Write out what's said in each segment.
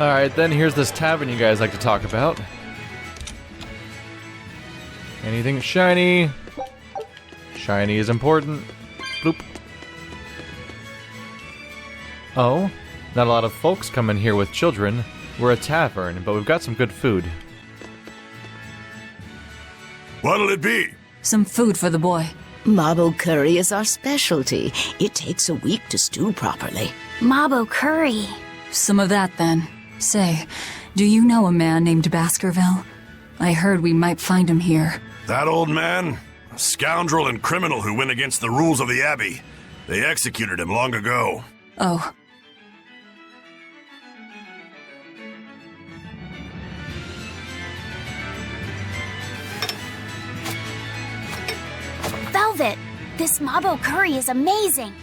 Alright, then here's this tavern you guys like to talk about. Anything shiny? Shiny is important. Bloop. Oh, not a lot of folks come in here with children. We're a tavern, but we've got some good food. What'll it be? Some food for the boy. Mabo curry is our specialty. It takes a week to stew properly. Mabo curry. Some of that, then. Say, do you know a man named Baskerville? I heard we might find him here. That old man? A scoundrel and criminal who went against the rules of the Abbey. They executed him long ago. Oh. Velvet, this Mabo curry is amazing.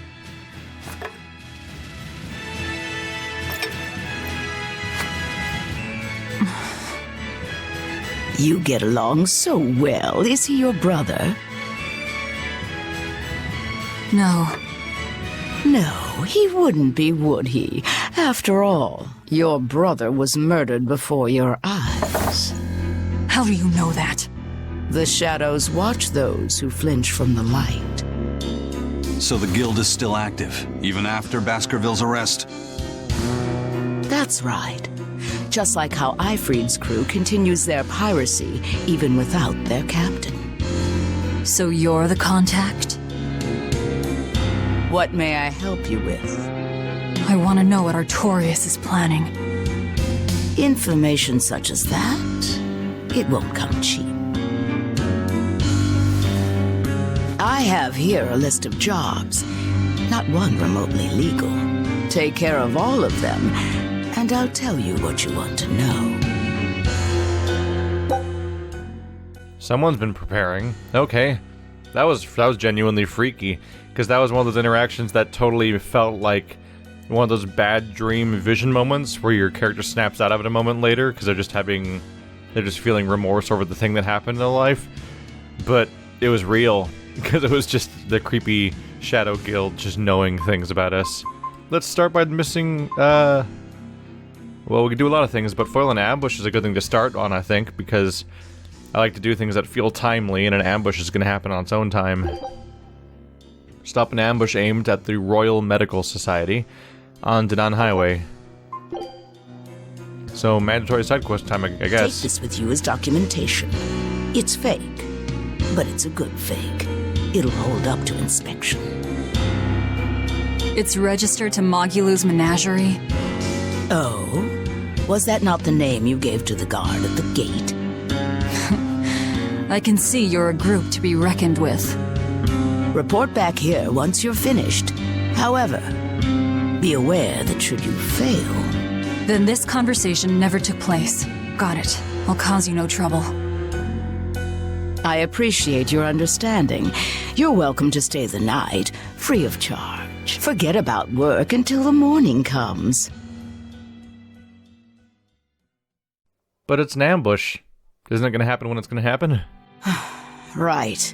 You get along so well. Is he your brother? No. No, he wouldn't be, would he? After all, your brother was murdered before your eyes. How do you know that? The shadows watch those who flinch from the light. So the guild is still active, even after Baskerville's arrest? That's right. Just like how Ifried's crew continues their piracy even without their captain. So you're the contact? What may I help you with? I want to know what Artorias is planning. Information such as that, it won't come cheap. I have here a list of jobs, not one remotely legal. Take care of all of them, and I'll tell you what you want to know. Someone's been preparing. Okay. That was genuinely freaky, because that was one of those interactions that totally felt like one of those bad dream vision moments where your character snaps out of it a moment later because they're just feeling remorse over the thing that happened in their life. But it was real, because it was just the creepy Shadow Guild just knowing things about us. Let's start by missing, well, we can do a lot of things, but foil an ambush is a good thing to start on, I think, because I like to do things that feel timely, and an ambush is going to happen on its own time. Stop an ambush aimed at the Royal Medical Society on Danan Highway. So, mandatory side quest time, I guess. Take this with you as documentation. It's fake, but it's a good fake. It'll hold up to inspection. It's registered to Mogulu's menagerie. Oh? Was that not the name you gave to the guard at the gate? I can see you're a group to be reckoned with. Report back here once you're finished. However, be aware that should you fail... Then this conversation never took place. Got it. I'll cause you no trouble. I appreciate your understanding. You're welcome to stay the night, free of charge. Forget about work until the morning comes. But it's an ambush. Isn't it going to happen when it's going to happen? Right.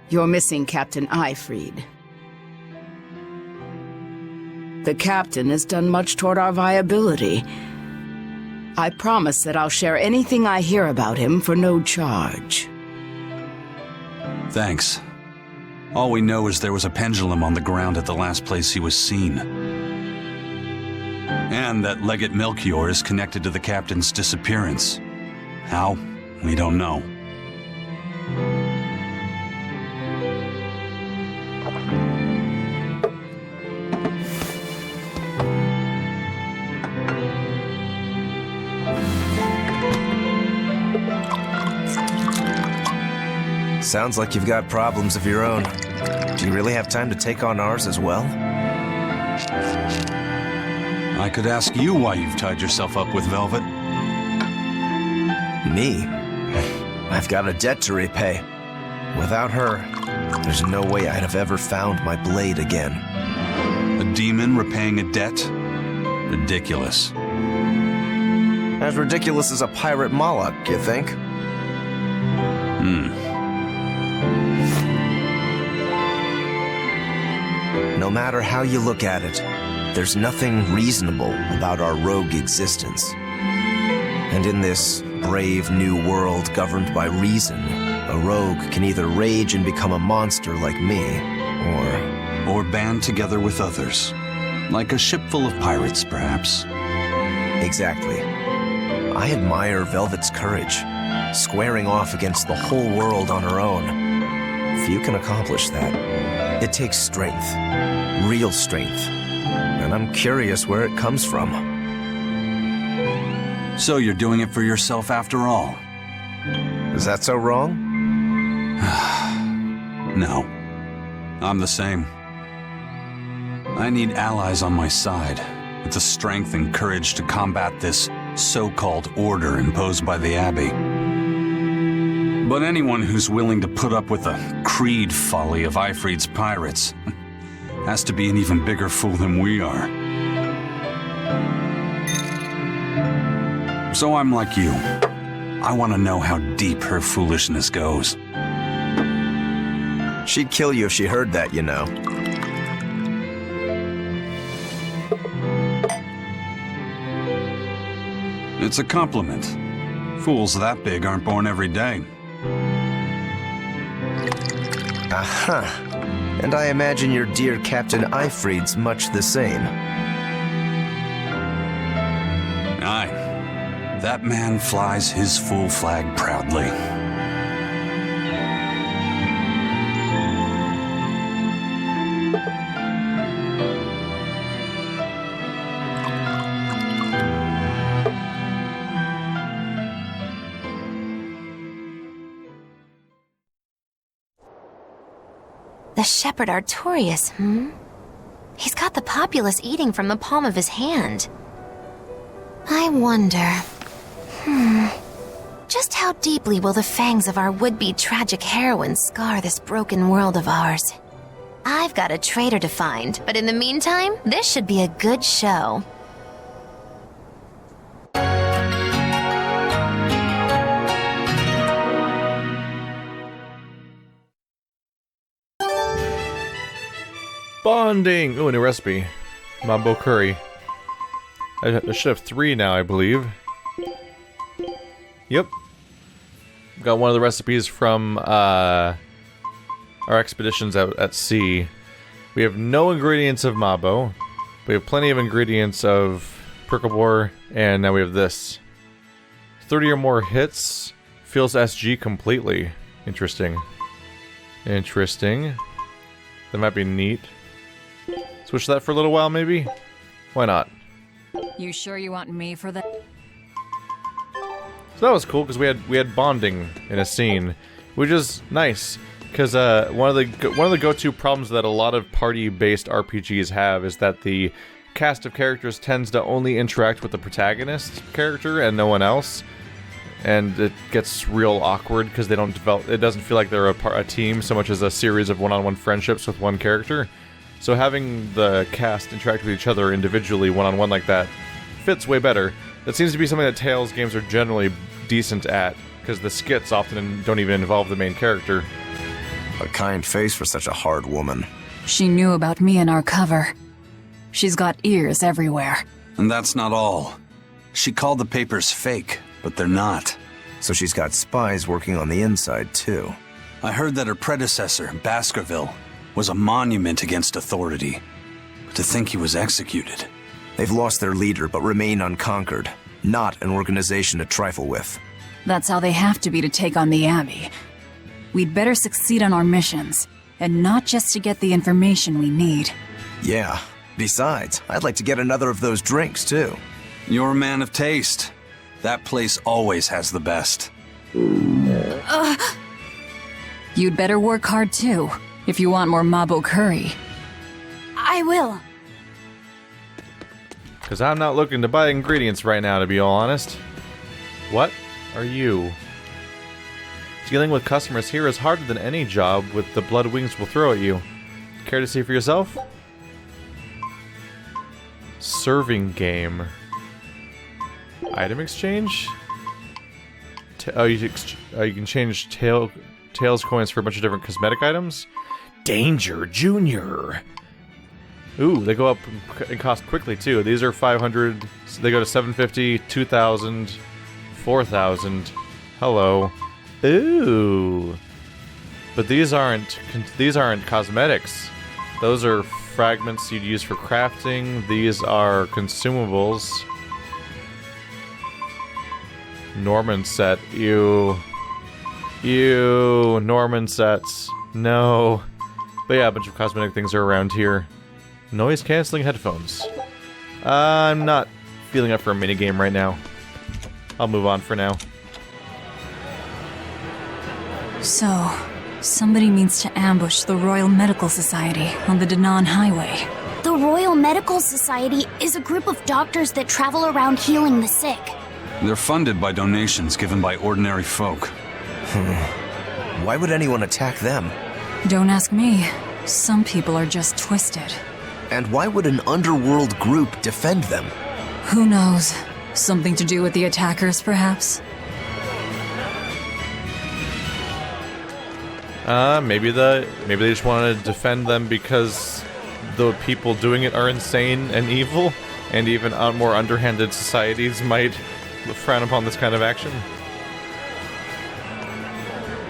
You're missing Captain Ifried. The captain has done much toward our viability. I promise that I'll share anything I hear about him for no charge. Thanks. All we know is there was a pendulum on the ground at the last place he was seen. And that Legate Melchior is connected to the captain's disappearance. How? We don't know. Sounds like you've got problems of your own. Do you really have time to take on ours as well? I could ask you why you've tied yourself up with Velvet. Me? I've got a debt to repay. Without her, there's no way I'd have ever found my blade again. A demon repaying a debt? Ridiculous. As ridiculous as a pirate Moloch, you think? No matter how you look at it, there's nothing reasonable about our rogue existence. And in this brave new world governed by reason, a rogue can either rage and become a monster like me, Or band together with others. Like a ship full of pirates, perhaps. Exactly. I admire Velvet's courage, squaring off against the whole world on her own. Few can accomplish that. It takes strength, real strength, and I'm curious where it comes from. So you're doing it for yourself after all? Is that so wrong? No. I'm the same. I need allies on my side, with the strength and courage to combat this so-called order imposed by the Abbey. But anyone who's willing to put up with the creed folly of Ifrit's pirates has to be an even bigger fool than we are. So I'm like you. I want to know how deep her foolishness goes. She'd kill you if she heard that, you know. It's a compliment. Fools that big aren't born every day. Aha. And I imagine your dear Captain Ifrit's much the same. Aye. That man flies his full flag proudly. The shepherd Artorius, He's got the populace eating from the palm of his hand. I wonder... Just how deeply will the fangs of our would-be tragic heroine scar this broken world of ours? I've got a traitor to find, but in the meantime, this should be a good show. Bonding! Ooh, a new recipe. Mambo curry. I should have 3 now, I believe. Yep. Got one of the recipes from our expeditions out at sea. We have no ingredients of Mabo. We have plenty of ingredients of Percobor, and now we have this. 30 or more hits. Feels SG completely. Interesting. Interesting. That might be neat. Switch that for a little while, maybe? Why not? You sure you want me for that? So that was cool because we had bonding in a scene, which is nice because one of the go-to problems that a lot of party-based RPGs have is that the cast of characters tends to only interact with the protagonist character and no one else, and it gets real awkward because they don't develop. It doesn't feel like they're a team so much as a series of one-on-one friendships with one character. So having the cast interact with each other individually, one-on-one like that, fits way better. That seems to be something that Tales games are generally decent at, because the skits often don't even involve the main character. A kind face for such a hard woman. She knew about me and our cover. She's got ears everywhere. And that's not all. She called the papers fake, but they're not. So she's got spies working on the inside, too. I heard that her predecessor, Baskerville, was a monument against authority. But to think he was executed. They've lost their leader, but remain unconquered. Not an organization to trifle with. That's how they have to be to take on the Abbey. We'd better succeed on our missions, and not just to get the information we need. Yeah. Besides, I'd like to get another of those drinks, too. You're a man of taste. That place always has the best. You'd better work hard, too, if you want more Mabo curry. I will. Because I'm not looking to buy ingredients right now, to be all honest. What are you? Dealing with customers here is harder than any job with the blood wings will throw at you. Care to see for yourself? Serving game. Item exchange? You can change Tails coins for a bunch of different cosmetic items? Danger Junior! Ooh, they go up in cost quickly too. These are 500, so they go to 750, 2,000, 4,000. Hello. Ooh. But these aren't cosmetics. Those are fragments you'd use for crafting. These are consumables. Norman set. Ew. Ew. Norman sets. No. But yeah, a bunch of cosmetic things are around here. Noise cancelling headphones. I'm not feeling up for a minigame right now. I'll move on for now. So, somebody means to ambush the Royal Medical Society on the Danan Highway. The Royal Medical Society is a group of doctors that travel around healing the sick. They're funded by donations given by ordinary folk. Why would anyone attack them? Don't ask me. Some people are just twisted. And why would an underworld group defend them? Who knows? Something to do with the attackers, perhaps? Maybe they just want to defend them because the people doing it are insane and evil, and even more underhanded societies might frown upon this kind of action.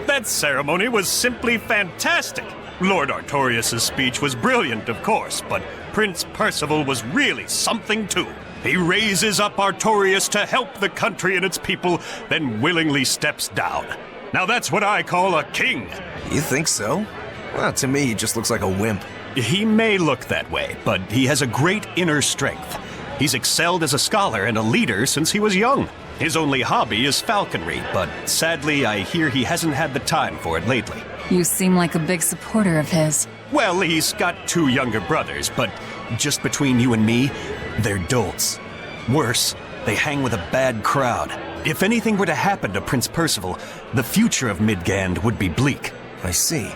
That ceremony was simply fantastic. Lord Artorias' speech was brilliant, of course, but Prince Percival was really something too. He raises up Artorias to help the country and its people, then willingly steps down. Now that's what I call a king. You think so? Well, to me, he just looks like a wimp. He may look that way, but he has a great inner strength. He's excelled as a scholar and a leader since he was young. His only hobby is falconry, but sadly I hear he hasn't had the time for it lately. You seem like a big supporter of his. Well, he's got 2 younger brothers, but just between you and me, they're dolts. Worse, they hang with a bad crowd. If anything were to happen to Prince Percival, the future of Midgand would be bleak. I see.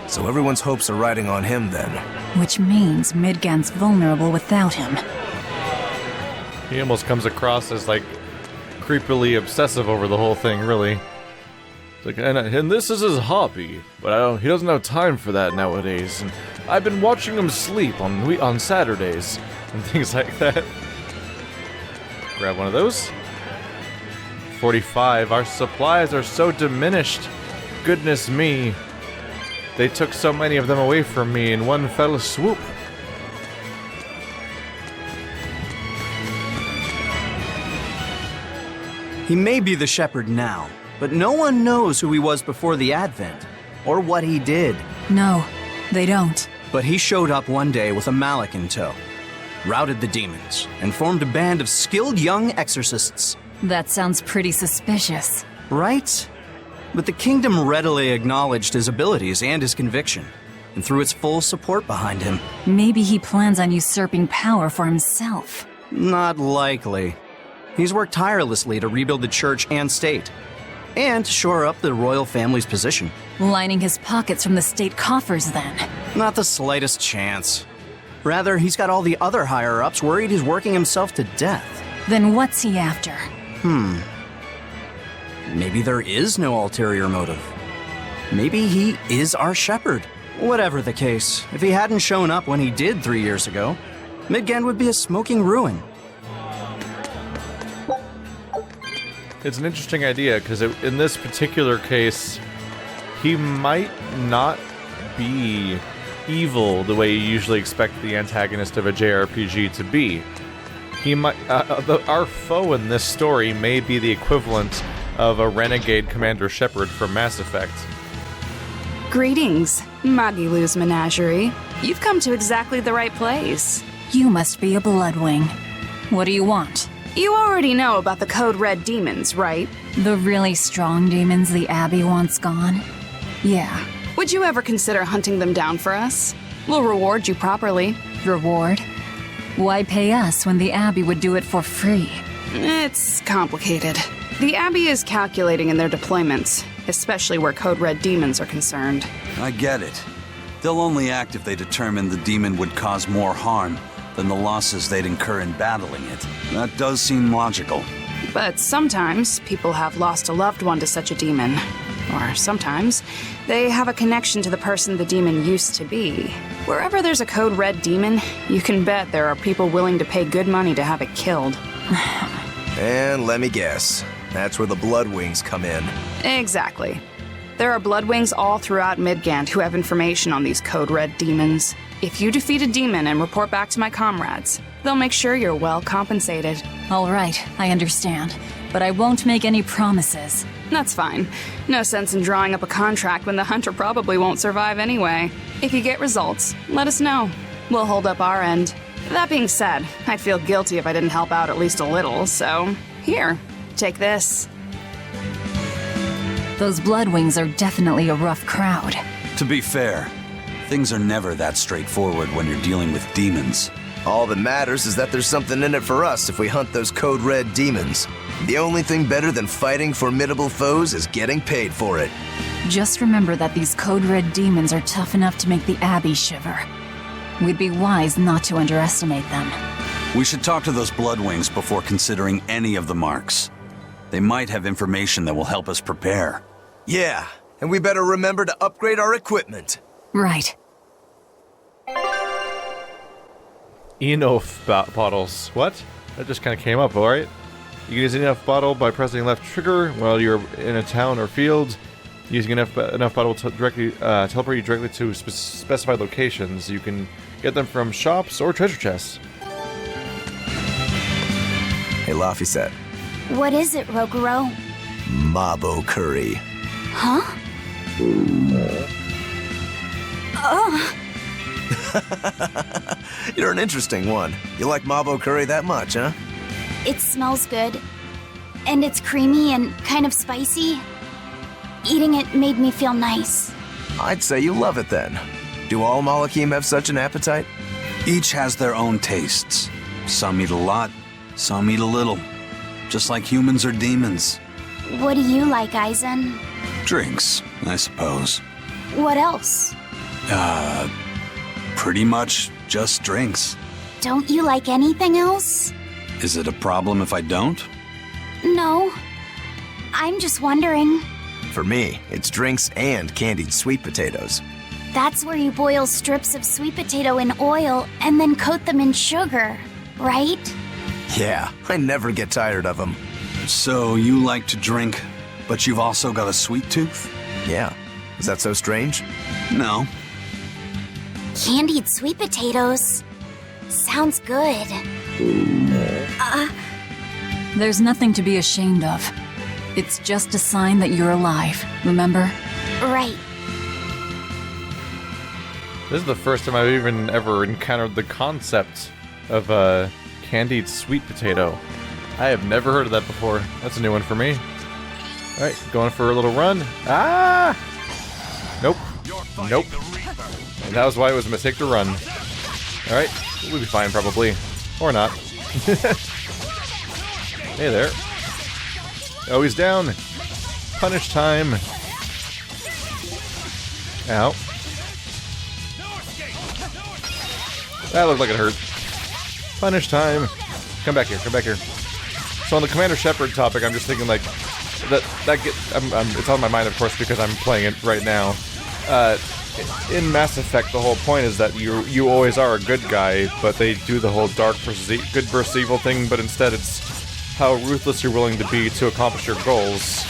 So everyone's hopes are riding on him then. Which means Midgand's vulnerable without him. He almost comes across as, like, creepily obsessive over the whole thing, really. It's like, and this is his hobby, but he doesn't have time for that nowadays. And I've been watching him sleep on Saturdays and things like that. Grab one of those. 45. Our supplies are so diminished. Goodness me. They took so many of them away from me in one fell swoop. He may be the shepherd now, but no one knows who he was before the Advent, or what he did. No, they don't. But he showed up one day with a mallet in tow, routed the demons, and formed a band of skilled young exorcists. That sounds pretty suspicious. Right? But the kingdom readily acknowledged his abilities and his conviction, and threw its full support behind him. Maybe he plans on usurping power for himself. Not likely. He's worked tirelessly to rebuild the church and state, and shore up the royal family's position. Lining his pockets from the state coffers, then. Not the slightest chance. Rather, he's got all the other higher-ups worried he's working himself to death. Then what's he after? Maybe there is no ulterior motive. Maybe he is our shepherd. Whatever the case, if he hadn't shown up when he did 3 years ago, Midgand would be a smoking ruin. It's an interesting idea, because in this particular case, he might not be evil the way you usually expect the antagonist of a JRPG to be. He might, our foe in this story may be the equivalent of a renegade Commander Shepard from Mass Effect. Greetings, Magilu's menagerie. You've come to exactly the right place. You must be a Bloodwing. What do you want? You already know about the Code Red demons, right? The really strong demons the Abbey wants gone? Yeah. Would you ever consider hunting them down for us? We'll reward you properly. Reward? Why pay us when the Abbey would do it for free? It's complicated. The Abbey is calculating in their deployments, especially where Code Red demons are concerned. I get it. They'll only act if they determine the demon would cause more harm than the losses they'd incur in battling it. That does seem logical. But sometimes people have lost a loved one to such a demon. Or sometimes they have a connection to the person the demon used to be. Wherever there's a Code Red demon, you can bet there are people willing to pay good money to have it killed. And let me guess, that's where the Bloodwings come in. Exactly. There are Bloodwings all throughout Midgand who have information on these Code Red demons. If you defeat a demon and report back to my comrades, they'll make sure you're well compensated. All right, I understand. But I won't make any promises. That's fine. No sense in drawing up a contract when the hunter probably won't survive anyway. If you get results, let us know. We'll hold up our end. That being said, I'd feel guilty if I didn't help out at least a little, so here, take this. Those Bloodwings are definitely a rough crowd. To be fair, things are never that straightforward when you're dealing with demons. All that matters is that there's something in it for us if we hunt those Code Red demons. The only thing better than fighting formidable foes is getting paid for it. Just remember that these Code Red demons are tough enough to make the Abbey shiver. We'd be wise not to underestimate them. We should talk to those Bloodwings before considering any of the marks. They might have information that will help us prepare. Yeah, and we better remember to upgrade our equipment. Right. Enough bottles. What? That just kind of came up, alright? You can use an enough bottle by pressing left trigger while you're in a town or field. Using enough bottle to teleport you directly to specified locations. You can get them from shops or treasure chests. Hey, Laphicet. What is it, Roguro? Mabo curry. Huh? You're an interesting one. You like Mabo curry that much, huh? It smells good. And it's creamy and kind of spicy. Eating it made me feel nice. I'd say you love it then. Do all Malakim have such an appetite? Each has their own tastes. Some eat a lot, some eat a little. Just like humans or demons. What do you like, Aizen? Drinks, I suppose. What else? Pretty much just drinks. Don't you like anything else? Is it a problem if I don't? No. I'm just wondering. For me, it's drinks and candied sweet potatoes. That's where you boil strips of sweet potato in oil and then coat them in sugar, right? Yeah, I never get tired of them. So you like to drink, but you've also got a sweet tooth? Yeah. Is that so strange? No. Candied sweet potatoes. Sounds good. There's nothing to be ashamed of. It's just a sign that you're alive, remember? Right. This is the first time I've even ever encountered the concept of a candied sweet potato. I have never heard of that before. That's a new one for me. Alright, going for a little run. Ah! Nope. Nope. And that was why it was a mistake to run. Alright, we'll be fine probably. Or not. Hey there. Oh, he's down. Punish time. Ow. That looked like it hurt. Punish time. Come back here, come back here. So on the Commander Shepard topic, I'm just thinking like, it's on my mind of course because I'm playing it right now. In Mass Effect, the whole point is that you always are a good guy, but they do the whole dark versus good versus evil thing, but instead it's how ruthless you're willing to be to accomplish your goals,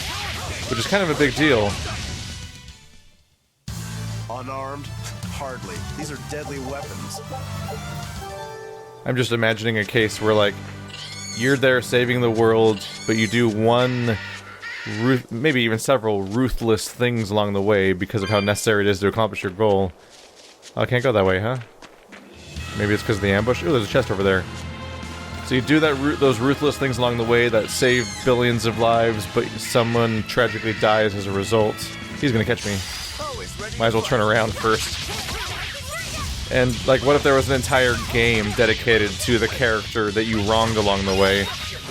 which is kind of a big deal. Unarmed? Hardly. These are deadly weapons. I'm just imagining a case where, like, you're there saving the world, but you do one, maybe even several ruthless things along the way because of how necessary it is to accomplish your goal. Oh, I can't go that way, huh? Maybe it's because of the ambush? Oh, there's a chest over there. So you do those ruthless things along the way that save billions of lives, but someone tragically dies as a result. He's gonna catch me. Might as well turn around first. And, like, what if there was an entire game dedicated to the character that you wronged along the way,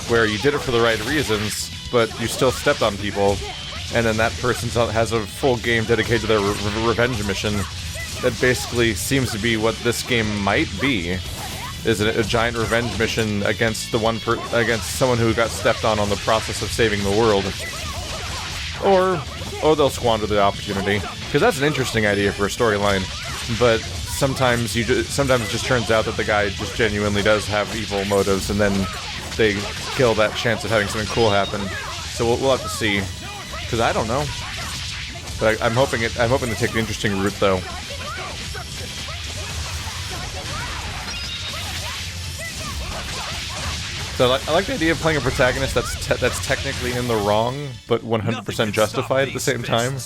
where you did it for the right reasons, but you still stepped on people, and then that person has a full game dedicated to their revenge mission that basically seems to be what this game might be, is a giant revenge mission against against someone who got stepped on the process of saving the world. Or they'll squander the opportunity, because that's an interesting idea for a storyline, but sometimes it just turns out that the guy just genuinely does have evil motives, and then they kill that chance of having something cool happen. So we'll have to see, because I don't know. But I'm hoping to take the interesting route, though. So I like the idea of playing a protagonist that's technically in the wrong, but 100% justified at the same time.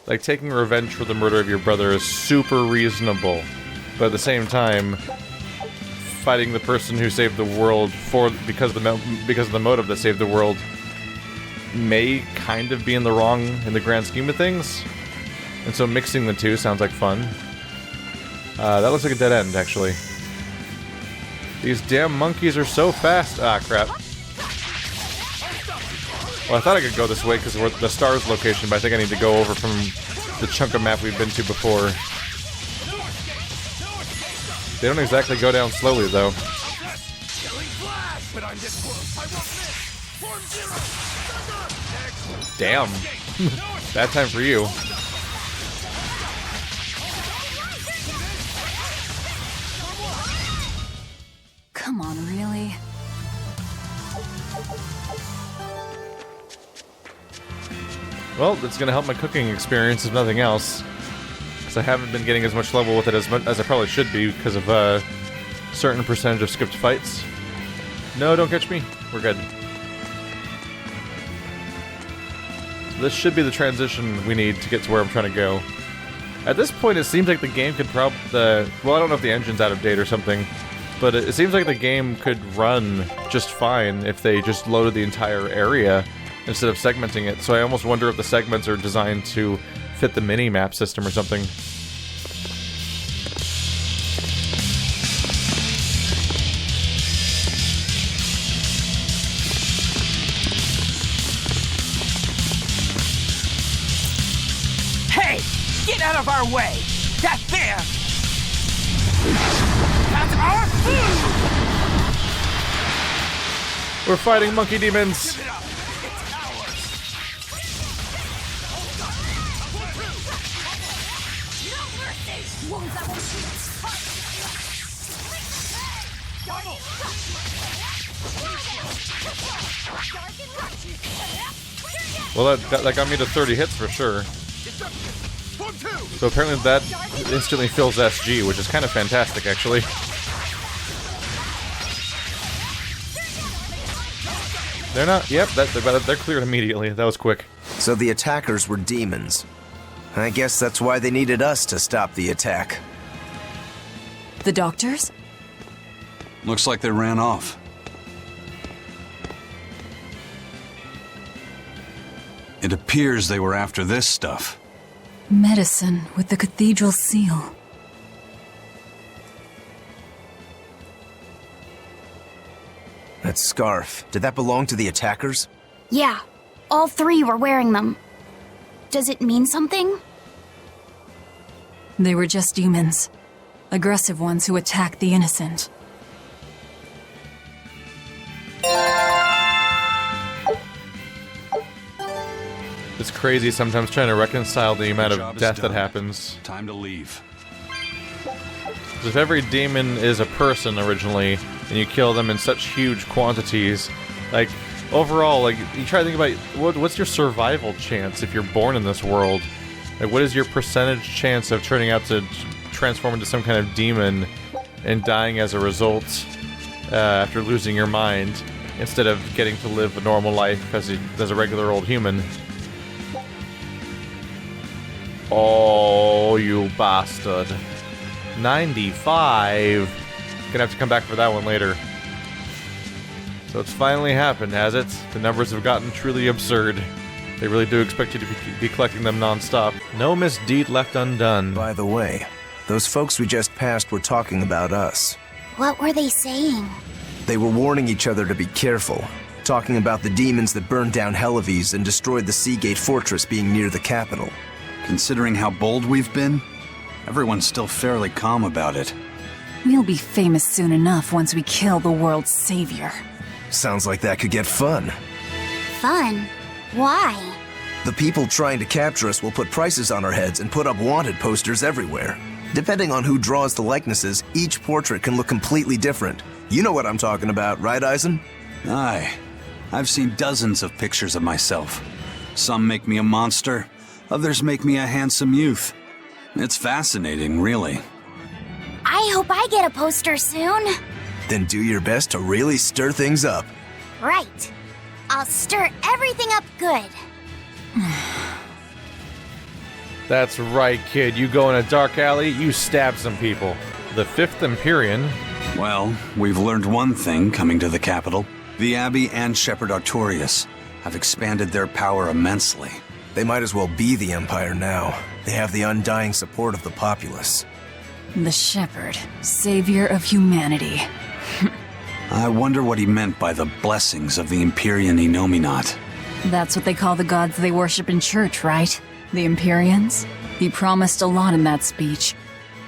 Like, taking revenge for the murder of your brother is super reasonable, but at the same time, fighting the person who saved the world because of the motive that saved the world may kind of be in the wrong in the grand scheme of things. And so mixing the two sounds like fun. That looks like a dead end, actually. These damn monkeys are so fast. Ah, crap. Well, I thought I could go this way because we're at the star's location, but I think I need to go over from the chunk of map we've been to before. They don't exactly go down slowly, though. Damn. Bad time for you. Come on, really? Well, it's gonna help my cooking experience if nothing else. Because I haven't been getting as much level with it as I probably should be because of a certain percentage of skipped fights. No, don't catch me. We're good. This should be the transition we need to get to where I'm trying to go. At this point, it seems like the game could well, I don't know if the engine's out of date or something, but it seems like the game could run just fine if they just loaded the entire area instead of segmenting it. So I almost wonder if the segments are designed to fit the mini-map system or something. Hey! Get out of our way! That there! That's our food! We're fighting monkey demons! Well, that got me to 30 hits for sure. So apparently that instantly fills SG, which is kind of fantastic, actually. They're not... Yep, they're cleared immediately. That was quick. So the attackers were demons. I guess that's why they needed us to stop the attack. The doctors? Looks like they ran off. It appears they were after this stuff. Medicine with the cathedral seal. That scarf, did that belong to the attackers? Yeah, all three were wearing them. Does it mean something? They were just demons. Aggressive ones who attack the innocent. It's crazy sometimes trying to reconcile the amount of death that happens. Time to leave. If every demon is a person originally, and you kill them in such huge quantities, like, overall, like, you try to think about, what's your survival chance if you're born in this world? Like, what is your percentage chance of turning out to transform into some kind of demon and dying as a result after losing your mind, instead of getting to live a normal life as a regular old human? Oh, you bastard. 95. Gonna have to come back for that one later. So it's finally happened, has it? The numbers have gotten truly absurd. They really do expect you to be collecting them non-stop. No misdeed left undone. By the way, those folks we just passed were talking about us. What were they saying? They were warning each other to be careful, talking about the demons that burned down Helives and destroyed the Seagate Fortress being near the capital. Considering how bold we've been, everyone's still fairly calm about it. We'll be famous soon enough once we kill the world's savior. Sounds like that could get fun. Fun? Why? The people trying to capture us will put prices on our heads and put up wanted posters everywhere. Depending on who draws the likenesses, each portrait can look completely different. You know what I'm talking about, right, Eisen? Aye. I've seen dozens of pictures of myself. Some make me a monster, others make me a handsome youth. It's fascinating, really. I hope I get a poster soon. Then do your best to really stir things up. Right. I'll stir everything up good. That's right, kid. You go in a dark alley, you stab some people. The 5th Empyrean. Well, we've learned one thing coming to the capital. The Abbey and Shepherd Artorias have expanded their power immensely. They might as well be the Empire now. They have the undying support of the populace. The Shepherd, savior of humanity. I wonder what he meant by the blessings of the Empyrean Inominat. That's what they call the gods they worship in church, right? The Empyreans? He promised a lot in that speech.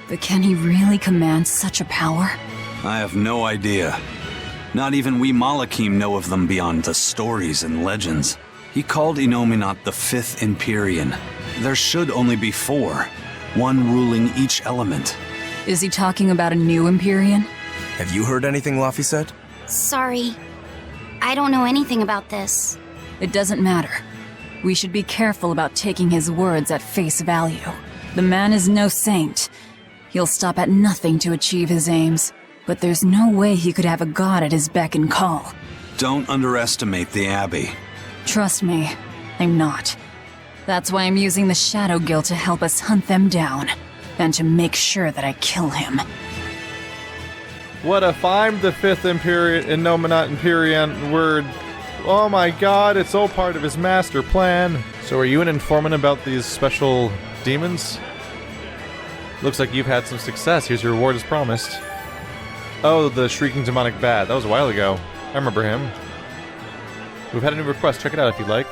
But can he really command such a power? I have no idea. Not even we Malakim know of them beyond the stories and legends. He called Inominat the 5th Empyrean. There should only be 4, one ruling each element. Is he talking about a new Empyrean? Have you heard anything Laphicet? Sorry. I don't know anything about this. It doesn't matter. We should be careful about taking his words at face value. The man is no saint. He'll stop at nothing to achieve his aims. But there's no way he could have a god at his beck and call. Don't underestimate the Abbey. Trust me, I'm not. That's why I'm using the Shadow Guild to help us hunt them down. And to make sure that I kill him. What if I'm the 5th Empyrean, Inominat Empyrean word? Oh my god, it's all part of his master plan. So are you an informant about these special demons? Looks like you've had some success. Here's your reward as promised. Oh, the Shrieking Demonic Bat. That was a while ago. I remember him. We've had a new request. Check it out if you'd like.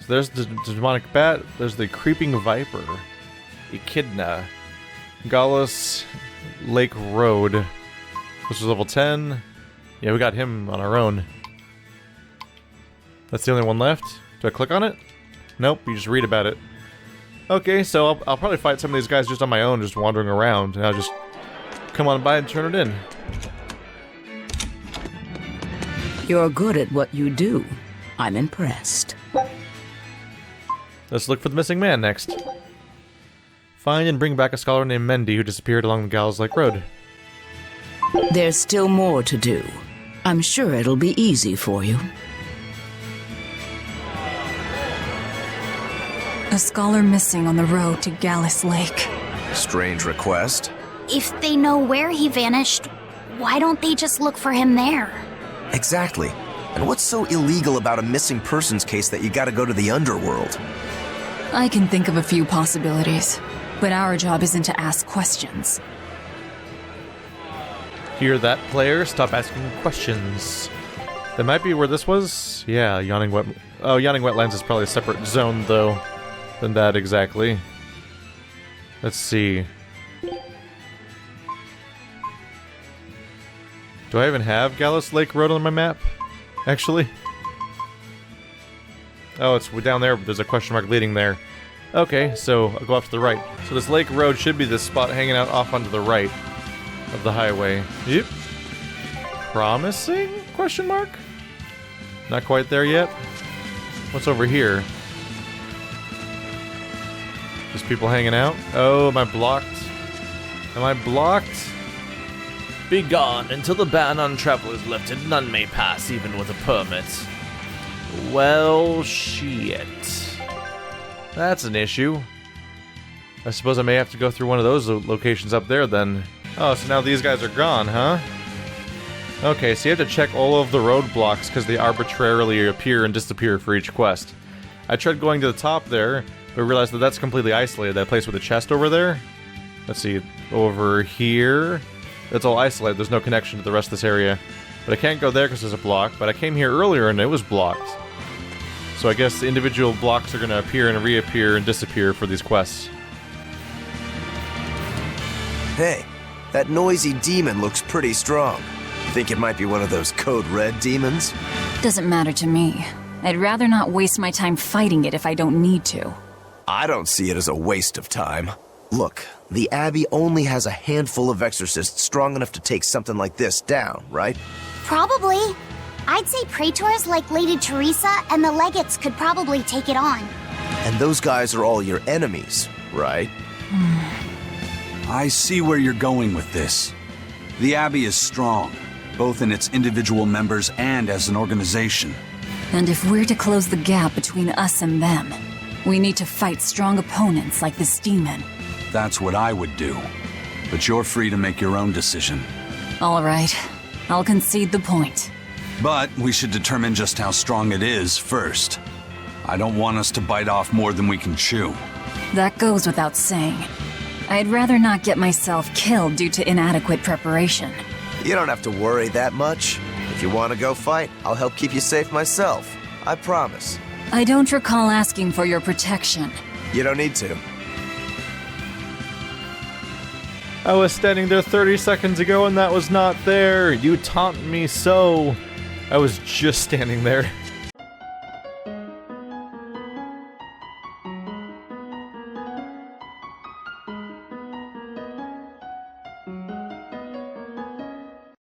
So there's the Demonic Bat. There's the Creeping Viper. Echidna. Gallus Lake Road. This was level 10. Yeah, we got him on our own. That's the only one left. Do I click on it? Nope, you just read about it. Okay, so I'll probably fight some of these guys just on my own, just wandering around, and I'll just come on by and turn it in. You're good at what you do. I'm impressed. Let's look for the missing man next. Find and bring back a scholar named Mendy who disappeared along the Gallows Lake Road. There's still more to do. I'm sure it'll be easy for you. A scholar missing on the road to Gallus Lake. Strange request. If they know where he vanished, why don't they just look for him there? Exactly. And what's so illegal about a missing persons case that you gotta go to the underworld? I can think of a few possibilities, but our job isn't to ask questions. Hear that, player? Stop asking questions. That might be where this was? Yeah, Yawning Wetlands is probably a separate zone, though, than that exactly. Let's see. Do I even have Gallus Lake Road on my map? Actually? Oh, it's down there. There's a question mark leading there. Okay, so I'll go off to the right. So this Lake Road should be this spot hanging out off onto the right of the highway. Yep. Promising? Question mark? Not quite there yet. What's over here? Just people hanging out? Oh, am I blocked? Am I blocked? Be gone until the ban on travel is lifted. None may pass, even with a permit. Well, shit. That's an issue. I suppose I may have to go through one of those locations up there then. Oh, so now these guys are gone, huh? Okay, so you have to check all of the roadblocks because they arbitrarily appear and disappear for each quest. I tried going to the top there, but realized that that's completely isolated, that place with the chest over there. Let's see, over here. It's all isolated, there's no connection to the rest of this area. But I can't go there because there's a block, but I came here earlier and it was blocked. So I guess the individual blocks are going to appear and reappear and disappear for these quests. Hey, that noisy demon looks pretty strong. Think it might be one of those Code Red demons? Doesn't matter to me. I'd rather not waste my time fighting it if I don't need to. I don't see it as a waste of time. Look, the Abbey only has a handful of exorcists strong enough to take something like this down, right? Probably. I'd say praetors like Lady Teresa and the legates could probably take it on. And those guys are all your enemies, right? I see where you're going with this. The Abbey is strong, both in its individual members and as an organization. And if we're to close the gap between us and them, we need to fight strong opponents like this demon. That's what I would do. But you're free to make your own decision. All right, I'll concede the point. But we should determine just how strong it is first. I don't want us to bite off more than we can chew. That goes without saying. I'd rather not get myself killed due to inadequate preparation. You don't have to worry that much. If you want to go fight, I'll help keep you safe myself. I promise. I don't recall asking for your protection. You don't need to. I was standing there 30 seconds ago and that was not there. You taunt me so. I was just standing there.